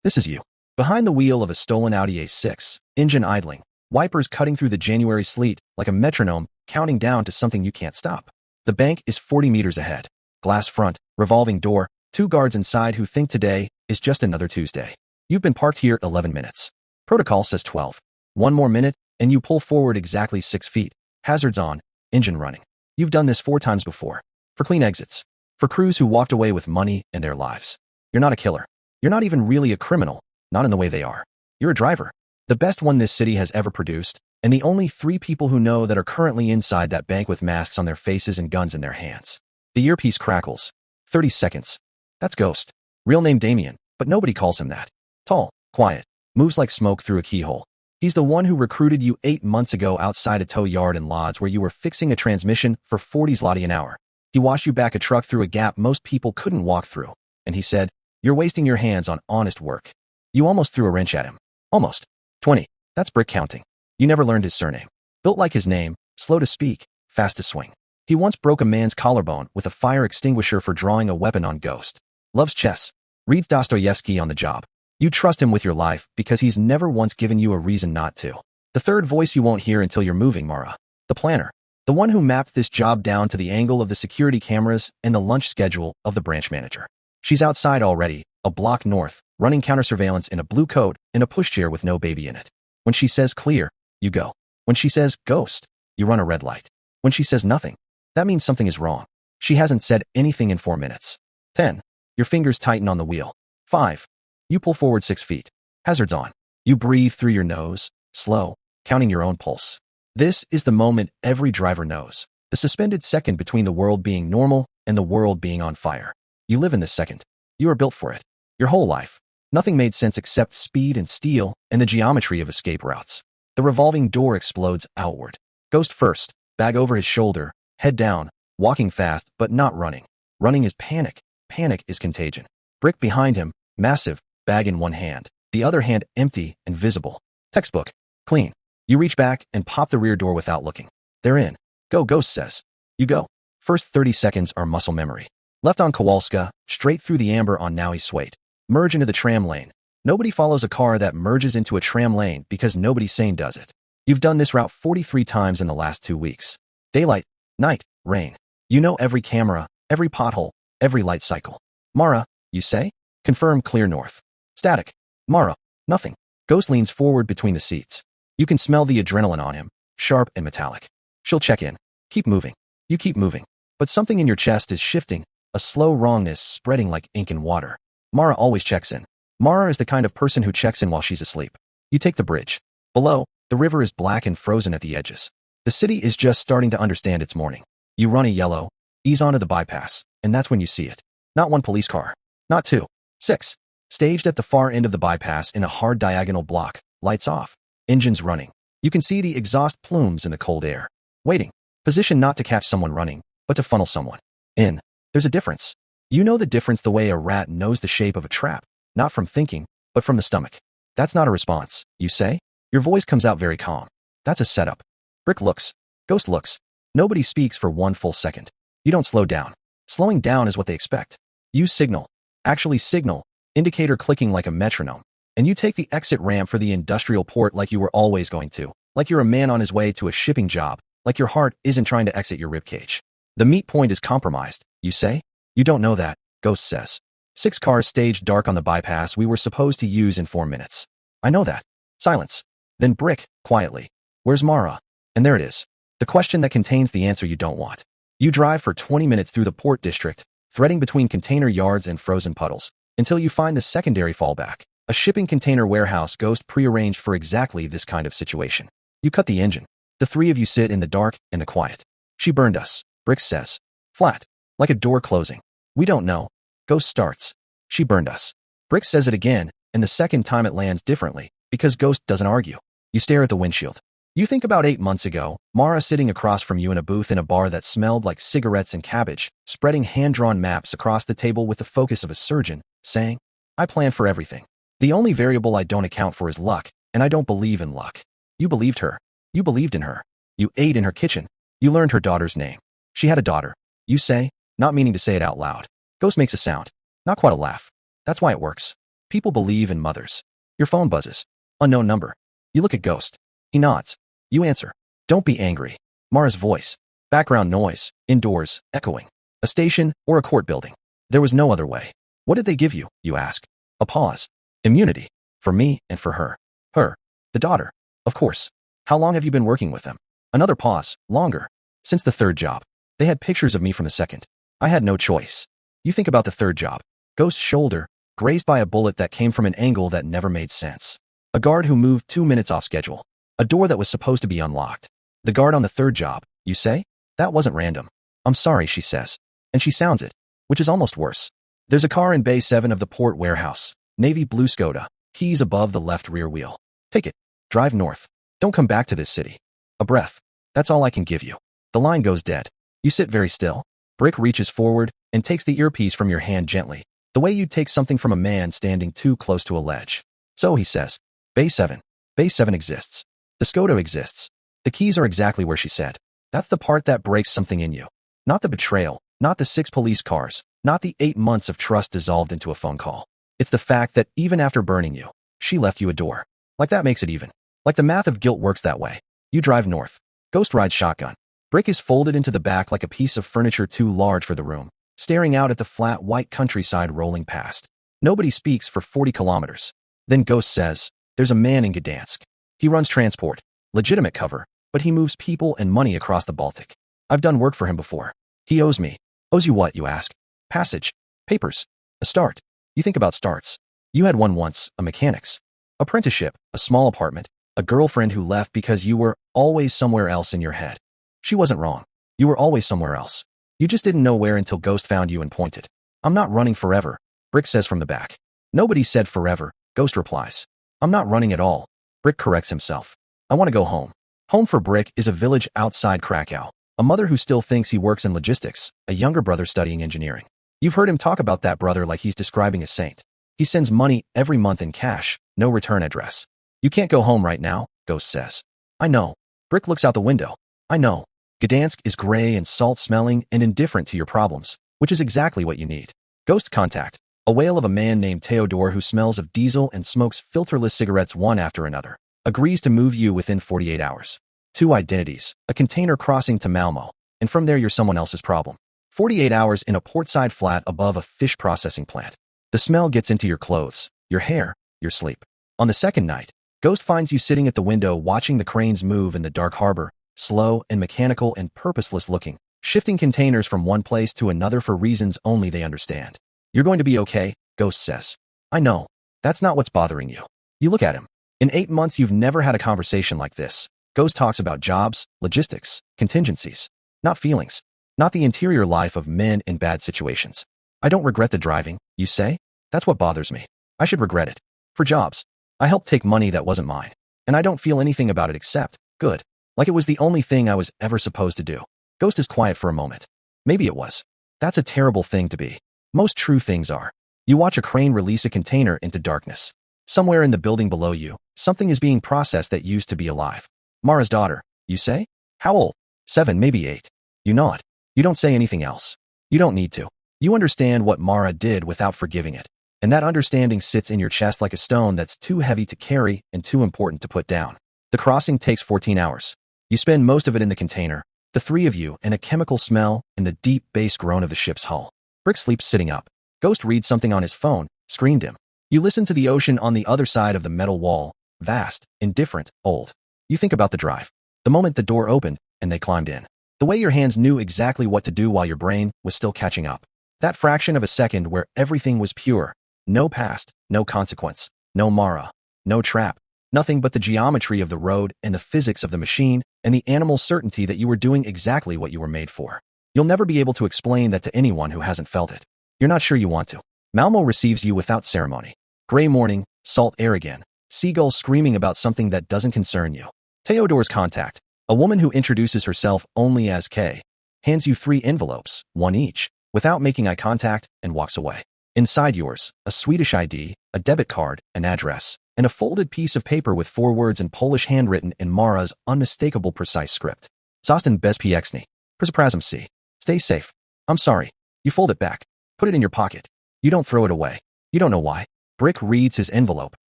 This is you. Behind the wheel of a stolen Audi A6, engine idling, wipers cutting through the January sleet like a metronome counting down to something you can't stop. The bank is 40 meters ahead. Glass front, revolving door, 2 guards inside who think today is just another Tuesday. You've been parked here 11 minutes. Protocol says 12. 1 more minute, and you pull forward exactly 6 feet. Hazards on, engine running. You've done this 4 times before. For clean exits. For crews who walked away with money and their lives. You're not a killer. You're not even really a criminal, not in the way they are. You're a driver. The best one this city has ever produced, and the only 3 people who know that are currently inside that bank with masks on their faces and guns in their hands. The earpiece crackles. 30 seconds. That's Ghost. Real name Damien, but nobody calls him that. Tall, quiet, moves like smoke through a keyhole. He's the one who recruited you 8 months ago outside a tow yard in Lodz where you were fixing a transmission for 40 zloty an hour. He washed you back a truck through a gap most people couldn't walk through, and he said, "You're wasting your hands on honest work." You almost threw a wrench at him. Almost. 20. That's brick counting. You never learned his surname. Built like his name, slow to speak, fast to swing. He once broke a man's collarbone with a fire extinguisher for drawing a weapon on Ghost. Loves chess. Reads Dostoevsky on the job. You trust him with your life because he's never once given you a reason not to. The third voice you won't hear until you're moving, Mara. The planner. The one who mapped this job down to the angle of the security cameras and the lunch schedule of the branch manager. She's outside already, a block north, running counter-surveillance in a blue coat and a pushchair with no baby in it. When she says clear, you go. When she says ghost, you run a red light. When she says nothing, that means something is wrong. She hasn't said anything in 4 minutes. 10. Your fingers tighten on the wheel. 5. You pull forward 6 feet. Hazards on. You breathe through your nose, slow, counting your own pulse. This is the moment every driver knows. The suspended second between the world being normal and the world being on fire. You live in this second. You are built for it. Your whole life. Nothing made sense except speed and steel and the geometry of escape routes. The revolving door explodes outward. Ghost first, bag over his shoulder, head down, walking fast but not running. Running is panic. Panic is contagion. Brick behind him, massive, bag in one hand, the other hand empty and visible. Textbook. Clean. You reach back and pop the rear door without looking. They're in. Go, Ghost says. You go. First 30 seconds are muscle memory. Left on Kowalska, straight through the amber on Nowy Swiat. Merge into the tram lane. Nobody follows a car that merges into a tram lane because nobody sane does it. You've done this route 43 times in the last 2 weeks. Daylight, night, rain. You know every camera, every pothole, every light cycle. Mara, you say? Confirm clear north. Static. Mara, nothing. Ghost leans forward between the seats. You can smell the adrenaline on him, sharp and metallic. She'll check in. Keep moving. You keep moving. But something in your chest is shifting, a slow wrongness spreading like ink in water. Mara always checks in. Mara is the kind of person who checks in while she's asleep. You take the bridge. Below, the river is black and frozen at the edges. The city is just starting to understand it's morning. You run a yellow, ease onto the bypass, and that's when you see it. Not 1 police car. Not 2. 6. Staged at the far end of the bypass in a hard diagonal block, lights off. Engines running. You can see the exhaust plumes in the cold air. Waiting. Position not to catch someone running, but to funnel someone in. There's a difference. You know the difference the way a rat knows the shape of a trap, not from thinking, but from the stomach. That's not a response, you say? Your voice comes out very calm. That's a setup. Brick looks. Ghost looks. Nobody speaks for 1 full second. You don't slow down. Slowing down is what they expect. You signal. Actually signal. Indicator clicking like a metronome. And you take the exit ramp for the industrial port like you were always going to. Like you're a man on his way to a shipping job. Like your heart isn't trying to exit your ribcage. The meet point is compromised, you say? You don't know that, Ghost says. 6 cars staged dark on the bypass we were supposed to use in 4 minutes. I know that. Silence. Then Brick, quietly. Where's Mara? And there it is. The question that contains the answer you don't want. You drive for 20 minutes through the port district, threading between container yards and frozen puddles, until you find the secondary fallback. A shipping container warehouse Ghost prearranged for exactly this kind of situation. You cut the engine. The 3 of you sit in the dark and the quiet. She burned us, Brick says. Flat. Like a door closing. We don't know. Ghost starts. She burned us. Brick says it again, and the second time it lands differently, because Ghost doesn't argue. You stare at the windshield. You think about 8 months ago, Mara sitting across from you in a booth in a bar that smelled like cigarettes and cabbage, spreading hand-drawn maps across the table with the focus of a surgeon, saying, I plan for everything. The only variable I don't account for is luck, and I don't believe in luck. You believed her. You believed in her. You ate in her kitchen. You learned her daughter's name. She had a daughter. You say, not meaning to say it out loud. Ghost makes a sound. Not quite a laugh. That's why it works. People believe in mothers. Your phone buzzes. Unknown number. You look at Ghost. He nods. You answer. Don't be angry. Mara's voice. Background noise. Indoors. Echoing. A station or a court building. There was no other way. What did they give you, you ask? A pause. Immunity. For me and for her. Her. The daughter. Of course. How long have you been working with them? Another pause. Longer. Since the third job. They had pictures of me from the second. I had no choice. You think about the third job. Ghost's shoulder, grazed by a bullet that came from an angle that never made sense. A guard who moved 2 minutes off schedule. A door that was supposed to be unlocked. The guard on the third job, you say? That wasn't random. I'm sorry, she says. And she sounds it, which is almost worse. There's a car in Bay 7 of the port warehouse. Navy blue Skoda. Keys above the left rear wheel. Take it. Drive north. Don't come back to this city. A breath. That's all I can give you. The line goes dead. You sit very still. Brick reaches forward and takes the earpiece from your hand gently, the way you'd take something from a man standing too close to a ledge. So, he says, Bay 7. Bay 7 exists. The Skoda exists. The keys are exactly where she said. That's the part that breaks something in you. Not the betrayal, not the 6 police cars, not the 8 months of trust dissolved into a phone call. It's the fact that even after burning you, she left you a door. Like that makes it even. Like the math of guilt works that way. You drive north. Ghost rides shotgun. Brick is folded into the back like a piece of furniture too large for the room, staring out at the flat white countryside rolling past. Nobody speaks for 40 kilometers. Then Ghost says, there's a man in Gdansk. He runs transport, legitimate cover, but he moves people and money across the Baltic. I've done work for him before. He owes me. Owes you what, you ask? Passage. Papers. A start. You think about starts. You had one once, a mechanic's. Apprenticeship, a small apartment, a girlfriend who left because you were always somewhere else in your head. She wasn't wrong. You were always somewhere else. You just didn't know where until Ghost found you and pointed. I'm not running forever, Brick says from the back. Nobody said forever, Ghost replies. I'm not running at all. Brick corrects himself. I want to go home. Home for Brick is a village outside Krakow. A mother who still thinks he works in logistics, a younger brother studying engineering. You've heard him talk about that brother like he's describing a saint. He sends money every month in cash, no return address. You can't go home right now, Ghost says. I know. Brick looks out the window. I know. Gdansk is gray and salt-smelling and indifferent to your problems, which is exactly what you need. Ghost contact. A wail of a man named Theodore who smells of diesel and smokes filterless cigarettes one after another. Agrees to move you within 48 hours. 2 identities, a container crossing to Malmo, and from there you're someone else's problem. 48 hours in a portside flat above a fish processing plant. The smell gets into your clothes, your hair, your sleep. On the second night, Ghost finds you sitting at the window watching the cranes move in the dark harbor, slow and mechanical and purposeless looking, shifting containers from one place to another for reasons only they understand. You're going to be okay, Ghost says. I know. That's not what's bothering you. You look at him. In 8 months you've never had a conversation like this. Ghost talks about jobs, logistics, contingencies, not feelings, not the interior life of men in bad situations. I don't regret the driving, you say? That's what bothers me. I should regret it. For jobs. I helped take money that wasn't mine. And I don't feel anything about it except, good. Like it was the only thing I was ever supposed to do. Ghost is quiet for a moment. Maybe it was. That's a terrible thing to be. Most true things are. You watch a crane release a container into darkness. Somewhere in the building below you, something is being processed that used to be alive. Mara's daughter, you say? How old? 7, maybe 8. You nod. You don't say anything else. You don't need to. You understand what Mara did without forgiving it. And that understanding sits in your chest like a stone that's too heavy to carry and too important to put down. The crossing takes 14 hours. You spend most of it in the container, the 3 of you, and a chemical smell and the deep bass groan of the ship's hull. Brick sleeps sitting up. Ghost reads something on his phone, screen dim. You listen to the ocean on the other side of the metal wall, vast, indifferent, old. You think about the drive. The moment the door opened, and they climbed in. The way your hands knew exactly what to do while your brain was still catching up. That fraction of a second where everything was pure. No past, no consequence, no Mara, no trap. Nothing but the geometry of the road and the physics of the machine and the animal certainty that you were doing exactly what you were made for. You'll never be able to explain that to anyone who hasn't felt it. You're not sure you want to. Malmo receives you without ceremony. Gray morning, salt air again. Seagulls screaming about something that doesn't concern you. Theodore's contact. A woman who introduces herself only as K. Hands you 3 envelopes, 1 each, without making eye contact, and walks away. Inside yours, a Swedish ID, a debit card, an address, and a folded piece of paper with 4 words in Polish handwritten in Mara's unmistakable precise script. Zostań bezpieczny. Przepraszam ci. Stay safe. I'm sorry. You fold it back. Put it in your pocket. You don't throw it away. You don't know why. Brick reads his envelope,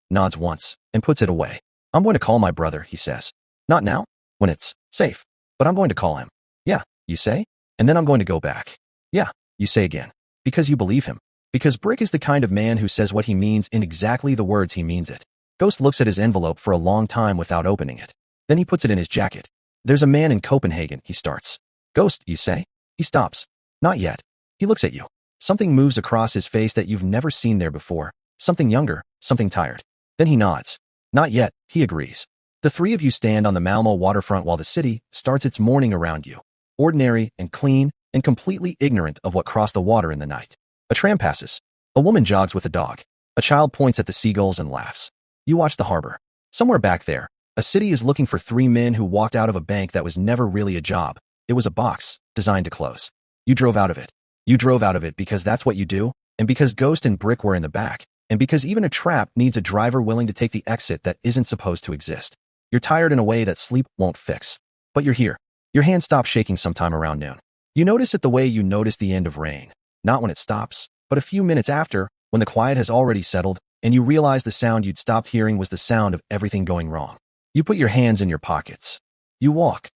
nods once, and puts it away. I'm going to call my brother, he says. Not now, when it's safe, but I'm going to call him. Yeah, you say? And then I'm going to go back. Yeah, you say again. Because you believe him. Because Brick is the kind of man who says what he means in exactly the words he means it. Ghost looks at his envelope for a long time without opening it. Then he puts it in his jacket. There's a man in Copenhagen, he starts. Ghost, you say? He stops. Not yet. He looks at you. Something moves across his face that you've never seen there before. Something younger, something tired. Then he nods. Not yet, he agrees. The three of you stand on the Malmo waterfront while the city starts its morning around you. Ordinary and clean and completely ignorant of what crossed the water in the night. A tram passes. A woman jogs with a dog. A child points at the seagulls and laughs. You watch the harbor. Somewhere back there, a city is looking for three men who walked out of a bank that was never really a job. It was a box, designed to close. You drove out of it. You drove out of it because that's what you do, and because Ghost and Brick were in the back, and because even a trap needs a driver willing to take the exit that isn't supposed to exist. You're tired in a way that sleep won't fix. But you're here. Your hand stops shaking sometime around noon. You notice it the way you notice the end of rain. Not when it stops, but a few minutes after, when the quiet has already settled, and you realize the sound you'd stopped hearing was the sound of everything going wrong. You put your hands in your pockets. You walk.